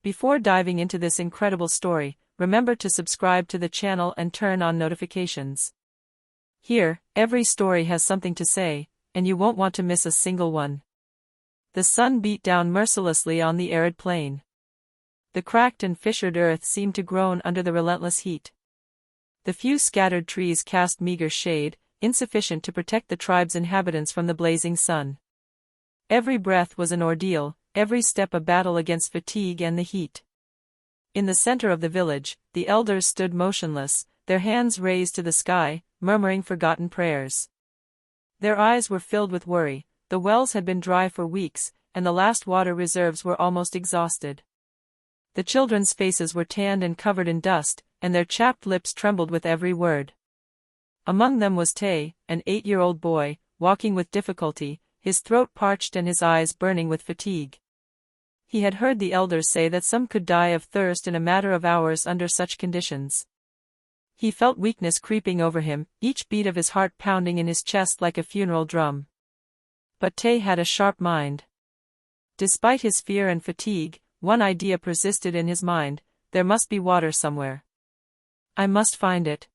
Before diving into this incredible story, remember to subscribe to the channel and turn on notifications. Here, every story has something to say, and you won't want to miss a single one. The sun beat down mercilessly on the arid plain. The cracked and fissured earth seemed to groan under the relentless heat. The few scattered trees cast meager shade, insufficient to protect the tribe's inhabitants from the blazing sun. Every breath was an ordeal, every step a battle against fatigue and the heat. In the center of the village, the elders stood motionless, their hands raised to the sky, murmuring forgotten prayers. Their eyes were filled with worry. The wells had been dry for weeks, and the last water reserves were almost exhausted. The children's faces were tanned and covered in dust, and their chapped lips trembled with every word. Among them was Tay, an 8-year-old boy, walking with difficulty, his throat parched and his eyes burning with fatigue. He had heard the elders say that some could die of thirst in a matter of hours under such conditions. He felt weakness creeping over him, each beat of his heart pounding in his chest like a funeral drum. But Tay had a sharp mind. Despite his fear and fatigue, one idea persisted in his mind: there must be water somewhere. I must find it.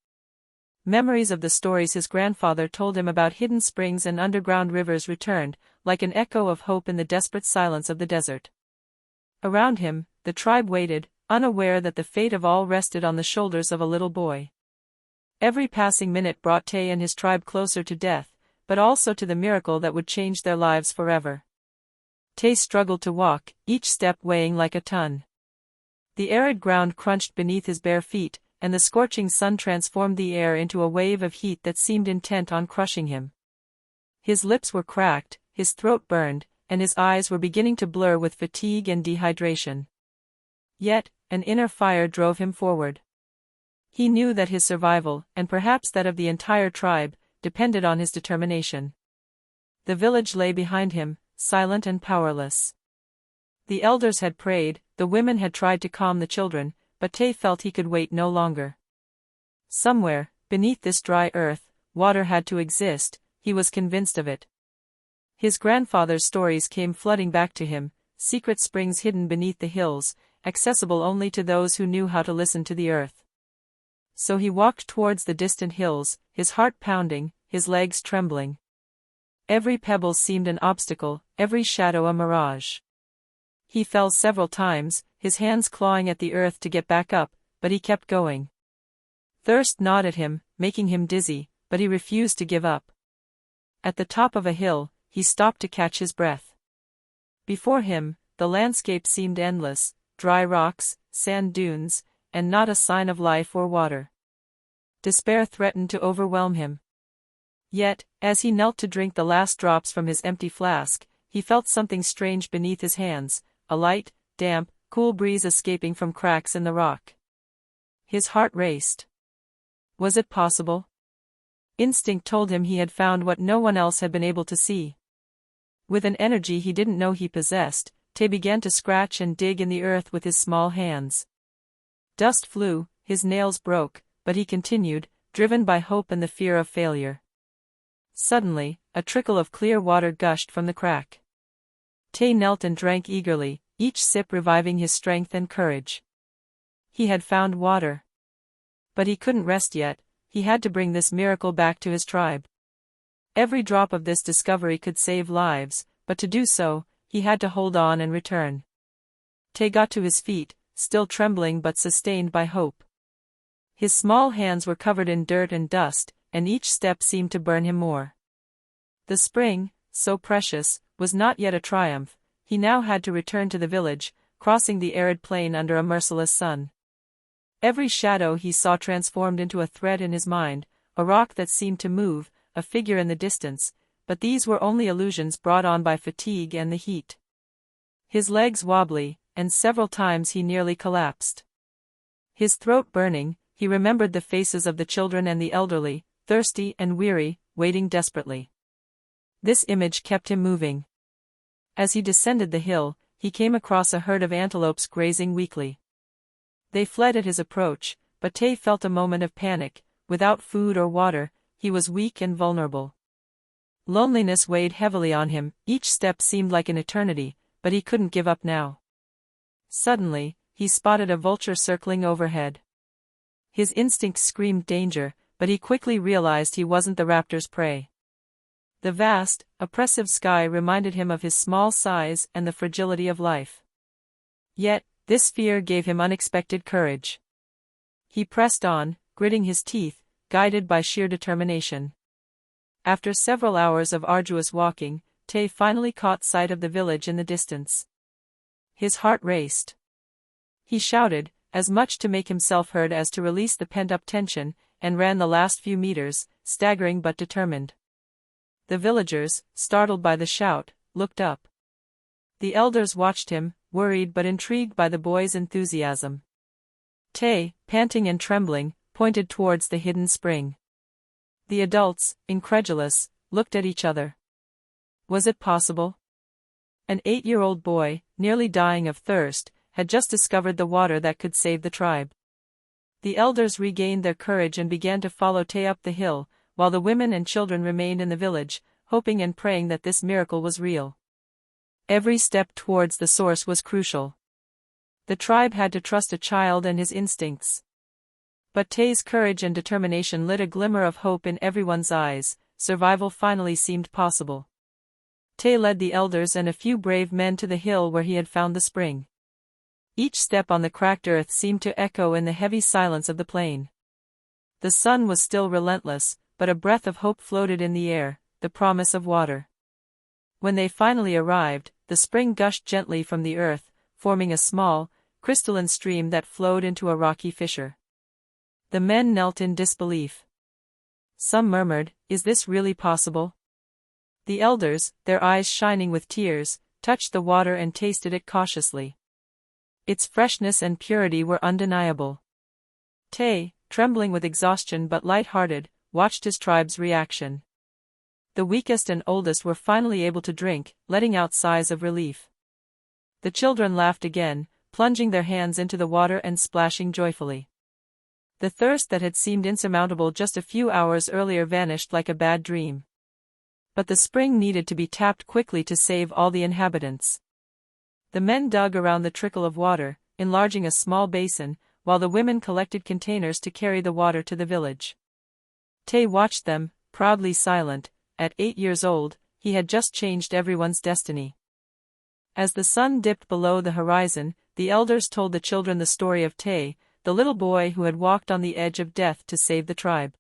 Memories of the stories his grandfather told him about hidden springs and underground rivers returned, like an echo of hope in the desperate silence of the desert. Around him, the tribe waited, unaware that the fate of all rested on the shoulders of a little boy. Every passing minute brought Tay and his tribe closer to death, but also to the miracle that would change their lives forever. Tay struggled to walk, each step weighing like a ton. The arid ground crunched beneath his bare feet, and the scorching sun transformed the air into a wave of heat that seemed intent on crushing him. His lips were cracked, his throat burned, and his eyes were beginning to blur with fatigue and dehydration. Yet, an inner fire drove him forward. He knew that his survival, and perhaps that of the entire tribe, depended on his determination. The village lay behind him, silent and powerless. The elders had prayed, the women had tried to calm the children, but Tay felt he could wait no longer. Somewhere, beneath this dry earth, water had to exist, he was convinced of it. His grandfather's stories came flooding back to him, secret springs hidden beneath the hills, accessible only to those who knew how to listen to the earth. So he walked towards the distant hills, his heart pounding, his legs trembling. Every pebble seemed an obstacle, every shadow a mirage. He fell several times, his hands clawing at the earth to get back up, but he kept going. Thirst gnawed at him, making him dizzy, but he refused to give up. At the top of a hill, he stopped to catch his breath. Before him, the landscape seemed endless: dry rocks, sand dunes, and not a sign of life or water. Despair threatened to overwhelm him. Yet, as he knelt to drink the last drops from his empty flask, he felt something strange beneath his hands, a light, damp, cool breeze escaping from cracks in the rock. His heart raced. Was it possible? Instinct told him he had found what no one else had been able to see. With an energy he didn't know he possessed, Tay began to scratch and dig in the earth with his small hands. Dust flew, his nails broke, but he continued, driven by hope and the fear of failure. Suddenly, a trickle of clear water gushed from the crack. Tay knelt and drank eagerly, each sip reviving his strength and courage. He had found water. But he couldn't rest yet, he had to bring this miracle back to his tribe. Every drop of this discovery could save lives, but to do so, he had to hold on and return. Tay got to his feet, still trembling but sustained by hope. His small hands were covered in dirt and dust, and each step seemed to burn him more. The spring, so precious, was not yet a triumph. He now had to return to the village, crossing the arid plain under a merciless sun. Every shadow he saw transformed into a thread in his mind, a rock that seemed to move, a figure in the distance, but these were only illusions brought on by fatigue and the heat. His legs wobbly, and several times he nearly collapsed. His throat burning, he remembered the faces of the children and the elderly, thirsty and weary, waiting desperately. This image kept him moving. As he descended the hill, he came across a herd of antelopes grazing weakly. They fled at his approach, but Tay felt a moment of panic. Without food or water, he was weak and vulnerable. Loneliness weighed heavily on him, each step seemed like an eternity, but he couldn't give up now. Suddenly, he spotted a vulture circling overhead. His instincts screamed danger, but he quickly realized he wasn't the raptor's prey. The vast, oppressive sky reminded him of his small size and the fragility of life. Yet, this fear gave him unexpected courage. He pressed on, gritting his teeth, guided by sheer determination. After several hours of arduous walking, Tay finally caught sight of the village in the distance. His heart raced. He shouted, as much to make himself heard as to release the pent-up tension, and ran the last few meters, staggering but determined. The villagers, startled by the shout, looked up. The elders watched him, worried but intrigued by the boy's enthusiasm. Tay, panting and trembling, pointed towards the hidden spring. The adults, incredulous, looked at each other. Was it possible? An 8-year-old boy, nearly dying of thirst, had just discovered the water that could save the tribe. The elders regained their courage and began to follow Tay up the hill, while the women and children remained in the village, hoping and praying that this miracle was real. Every step towards the source was crucial. The tribe had to trust a child and his instincts. But Tay's courage and determination lit a glimmer of hope in everyone's eyes. Survival finally seemed possible. Tay led the elders and a few brave men to the hill where he had found the spring. Each step on the cracked earth seemed to echo in the heavy silence of the plain. The sun was still relentless, but a breath of hope floated in the air, the promise of water. When they finally arrived, the spring gushed gently from the earth, forming a small, crystalline stream that flowed into a rocky fissure. The men knelt in disbelief. Some murmured, "Is this really possible?" The elders, their eyes shining with tears, touched the water and tasted it cautiously. Its freshness and purity were undeniable. Tay, trembling with exhaustion but light-hearted, watched his tribe's reaction. The weakest and oldest were finally able to drink, letting out sighs of relief. The children laughed again, plunging their hands into the water and splashing joyfully. The thirst that had seemed insurmountable just a few hours earlier vanished like a bad dream. But the spring needed to be tapped quickly to save all the inhabitants. The men dug around the trickle of water, enlarging a small basin, while the women collected containers to carry the water to the village. Tay watched them, proudly silent. At 8 years old, he had just changed everyone's destiny. As the sun dipped below the horizon, the elders told the children the story of Tay, the little boy who had walked on the edge of death to save the tribe.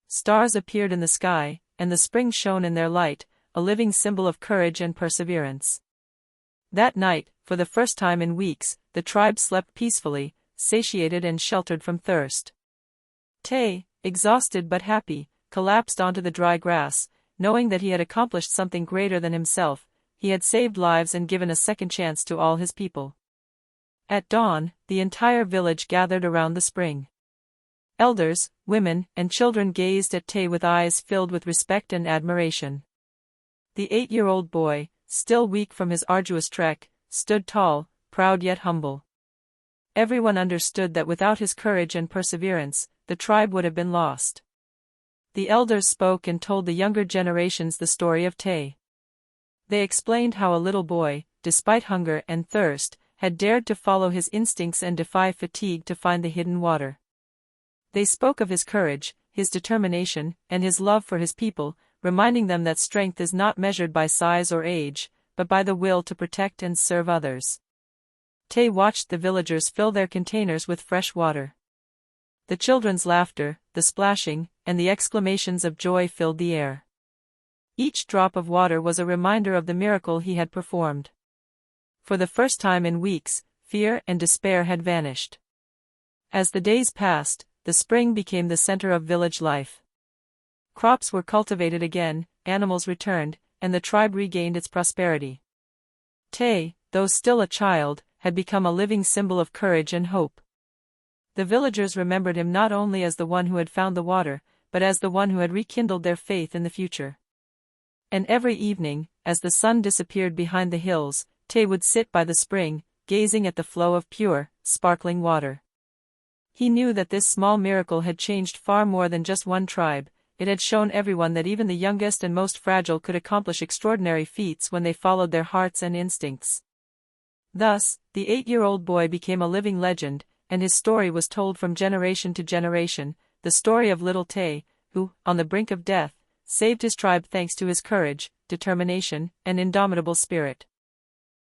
Stars appeared in the sky, and the spring shone in their light, a living symbol of courage and perseverance. That night, for the first time in weeks, the tribe slept peacefully, satiated and sheltered from thirst. Tay, exhausted but happy, collapsed onto the dry grass, knowing that he had accomplished something greater than himself. He had saved lives and given a second chance to all his people. At dawn, the entire village gathered around the spring. Elders, women, and children gazed at Tay with eyes filled with respect and admiration. The 8-year-old boy, still weak from his arduous trek, stood tall, proud yet humble. Everyone understood that without his courage and perseverance, the tribe would have been lost. The elders spoke and told the younger generations the story of Tay. They explained how a little boy, despite hunger and thirst, had dared to follow his instincts and defy fatigue to find the hidden water. They spoke of his courage, his determination, and his love for his people, reminding them that strength is not measured by size or age, but by the will to protect and serve others. Tay watched the villagers fill their containers with fresh water. The children's laughter, the splashing, and the exclamations of joy filled the air. Each drop of water was a reminder of the miracle he had performed. For the first time in weeks, fear and despair had vanished. As the days passed, the spring became the center of village life. Crops were cultivated again, animals returned, and the tribe regained its prosperity. Tay, though still a child, had become a living symbol of courage and hope. The villagers remembered him not only as the one who had found the water, but as the one who had rekindled their faith in the future. And every evening, as the sun disappeared behind the hills, Tay would sit by the spring, gazing at the flow of pure, sparkling water. He knew that this small miracle had changed far more than just one tribe. It had shown everyone that even the youngest and most fragile could accomplish extraordinary feats when they followed their hearts and instincts. Thus, the 8-year-old boy became a living legend, and his story was told from generation to generation, the story of little Tay, who, on the brink of death, saved his tribe thanks to his courage, determination, and indomitable spirit.